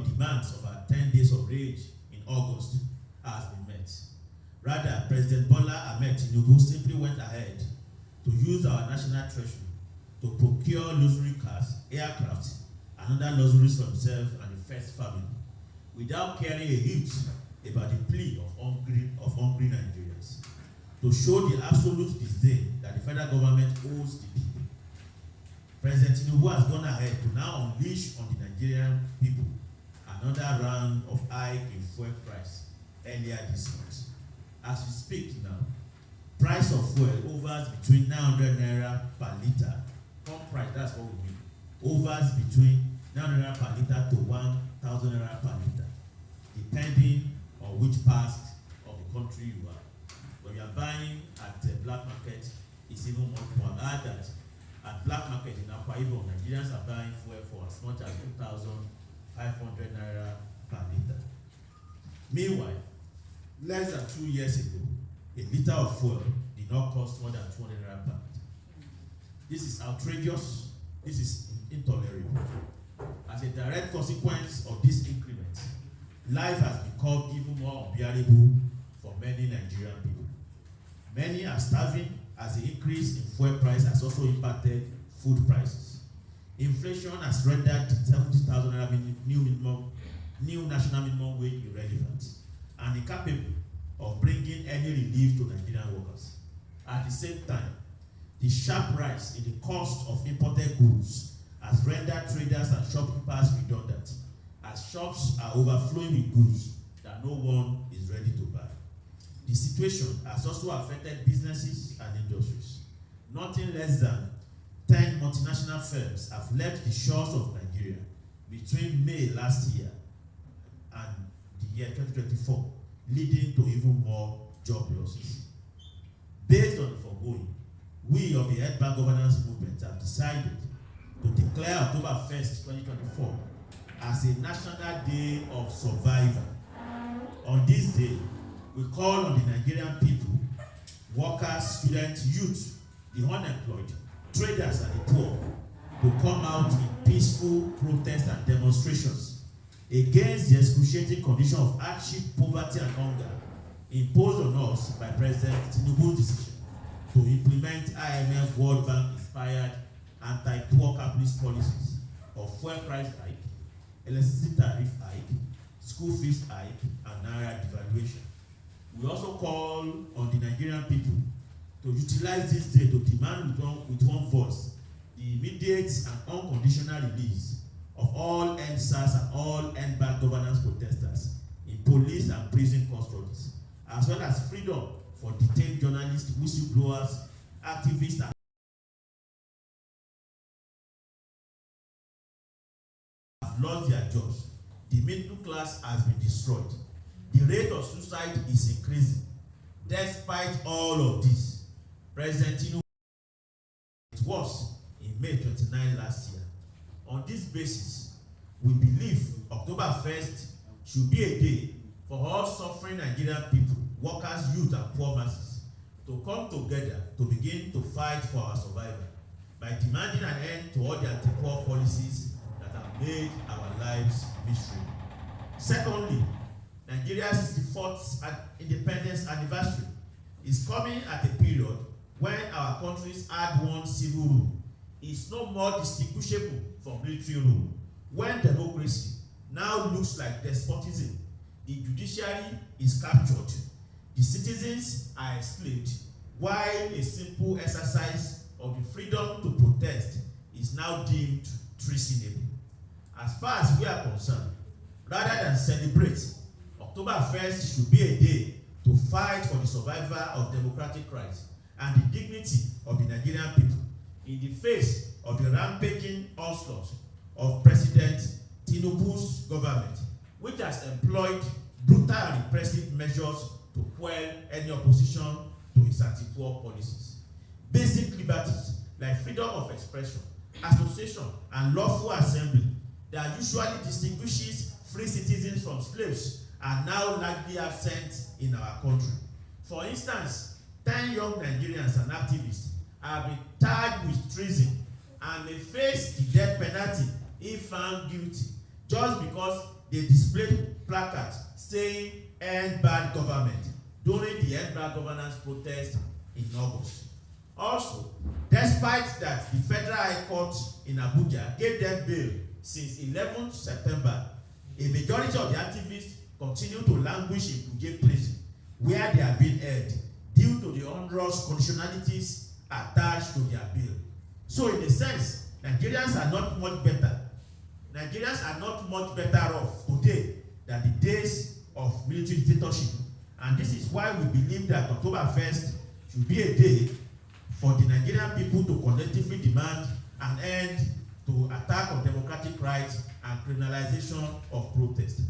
the demands of our 10 days of rage in August has been met. Rather, President Bola Ahmed Tinubu simply went ahead to use our national treasury to procure luxury cars, aircraft, and other luxuries for himself and the first family, without caring a whit about the plea of hungry Nigerians, to show the absolute disdain that the federal government owes the people. President Tinubu has gone ahead to now unleash on the Nigerian people another round of hike in fuel price earlier this month. As we speak now, price of fuel hovers between 900 naira per litre. Pump price, that's what we mean. Hovers between 900 naira per litre to 1,000 naira per litre, depending on which part of the country you are. When you are buying at the black market, it's even more to add that at black market in Akwa Ibom, Nigerians are buying fuel for as much as 2,500 naira per litre. Meanwhile, less than 2 years ago, a litre of fuel did not cost more than 200 naira per litre. This is outrageous. This is intolerable. As a direct consequence of this increment, life has become even more unbearable for many Nigerian people. Many are starving as the increase in fuel price has also impacted food prices. Inflation has rendered the 70,000 naira new national minimum wage irrelevant and incapable of bringing any relief to Nigerian workers. At the same time, the sharp rise in the cost of imported goods has rendered traders and shopkeepers redundant, as shops are overflowing with goods that no one is ready to buy. The situation has also affected businesses and industries. Nothing less than 10 multinational firms have left the shores of Nigeria between May last year and the year 2024, leading to even more job losses. Based on the foregoing, we of the Head Back Governance Movement have decided to declare October 1st, 2024 as a National Day of Survival. On this day, we call on the Nigerian people, workers, students, youth, the unemployed, traders and the poor to come out in peaceful protests and demonstrations against the excruciating condition of hardship, poverty and hunger imposed on us by President Tinubu's decision to implement IMF World Bank inspired anti-poor capitalist policies of fuel price hike, electricity tariff hike, school fees hike, and naira devaluation. We also call on the Nigerian people to utilize this day to demand with one voice the immediate and unconditional release of all NSAS and all end-back governance protesters in police and prison custodies, as well as freedom for detained journalists, whistleblowers, activists, and have lost their jobs. The middle class has been destroyed. The rate of suicide is increasing. Despite all of this, President Tinubu, it was in May 29 last year. On this basis, we believe October 1st should be a day for all suffering Nigerian people, workers, youth, and poor masses to come together to begin to fight for our survival by demanding an end to all the anti-poor policies that have made our lives miserable. Secondly, Nigeria's 64th independence anniversary is coming at a period when our country's hard-won civil rule is no more distinguishable from military rule. When democracy now looks like despotism, the judiciary is captured, the citizens are enslaved, while a simple exercise of the freedom to protest is now deemed treasonable. As far as we are concerned, rather than celebrate, October 1st should be a day to fight for the survival of democratic rights and the dignity of the Nigerian people in the face of the rampaging onslaught of President Tinubu's government, which has employed brutal and repressive measures to quell any opposition to his anti-poor policies. Basic liberties like freedom of expression, association, and lawful assembly that usually distinguishes free citizens from slaves are now largely absent in our country. For instance, 10 young Nigerians and activists have been charged with treason and may face the death penalty if found guilty just because they displayed placards saying "End Bad Government" during the End Bad Governance protest in August. Also, despite that the Federal High Court in Abuja gave them bail since 11th September, a majority of the activists continue to languish in Kuje prison, where they are being held due to the onerous conditionalities attached to their bill. So in a sense, Nigerians are not much better. Nigerians are not much better off today than the days of military dictatorship. And this is why we believe that October 1st should be a day for the Nigerian people to collectively demand an end to attack on democratic rights and criminalization of protest.